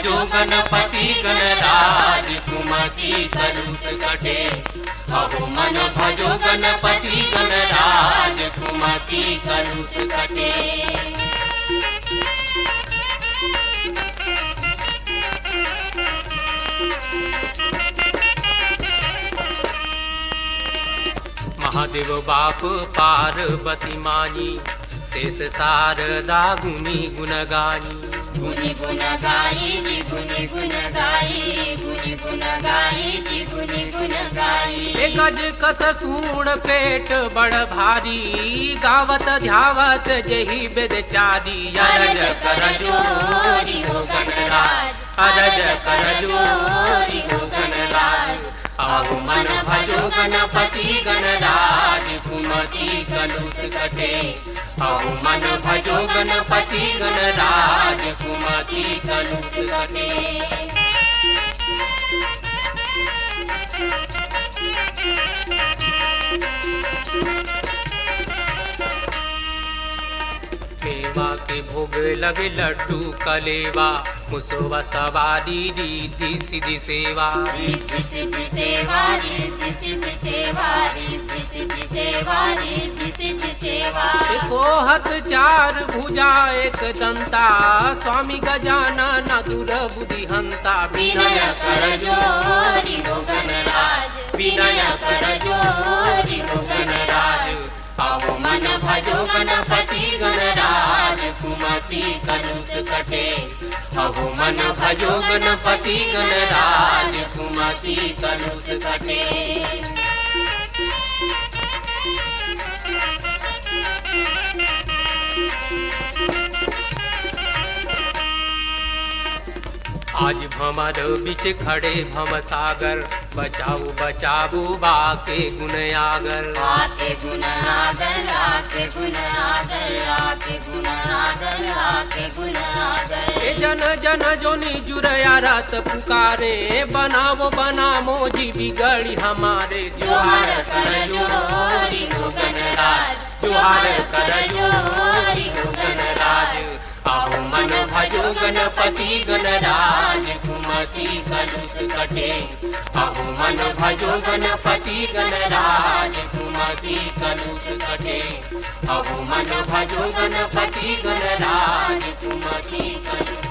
भजो गणपति गणराज कुमति कलुष कटे। अहो मन भजो गणपति गणराज कुमति कलुष कटे। महादेव बाप पार्वती मानी शेष शारदा गुनी गुण गाई। गुनी गुण गाई गुनी गुण गाई गुनी गुण गाई गुनी गुण गाई। गज कस सूण पेट बड़ भारी गावत ध्यावत जही बेदचारी। अरज कर जोरी हो गणराज अरज कर जोरी हो गणराज। अहो मन भजो गणपति गणराज कुमति कलुष कटे। अहो मन भजो गणपति गणराज कुमति कलुष कटे। मेवा के भोग लगे लड्डू कलेवा मुसोवा सवारी रिद्धि सिद्धि सेवा। रिद्धि सिद्धि सेवा रिद्धि सिद्धि सेवा रिद्धि सिद्धि सेवा रिद्धि सिद्धि सेवा। सोहत चार भुजा एक दंता स्वामी गजानन दुर बुद्धि हंता। विनय कर जोरी हो गणराज विनय कर जोरी हो गणराज। अहो मन भजो गणपति गणराज कुमति कलुष कटे। अहो मन भजो गणपति गणराज कुमति कलुष कटे। आज भमर बिच खड़े भम सागर बचाओ बचाओ बाके गुण आगर। आके गुण आगर आके गुण आगर आके गुण आगर आके गुण आगर। जन जन जोनी जुरया रत पुकारे बनावो बनामो जी बिगड़ी हमारे। जोहार कर जोरी हो गणराज जोहार कर जोरी हो गणराज। अहो मन भजो गणपति गणराज कुमति कलुष कटे। अहो मन भजो गणपति गणराज कुमति कलुष कटे। अहो मन भजो गणपति गणराज कुमति कलुष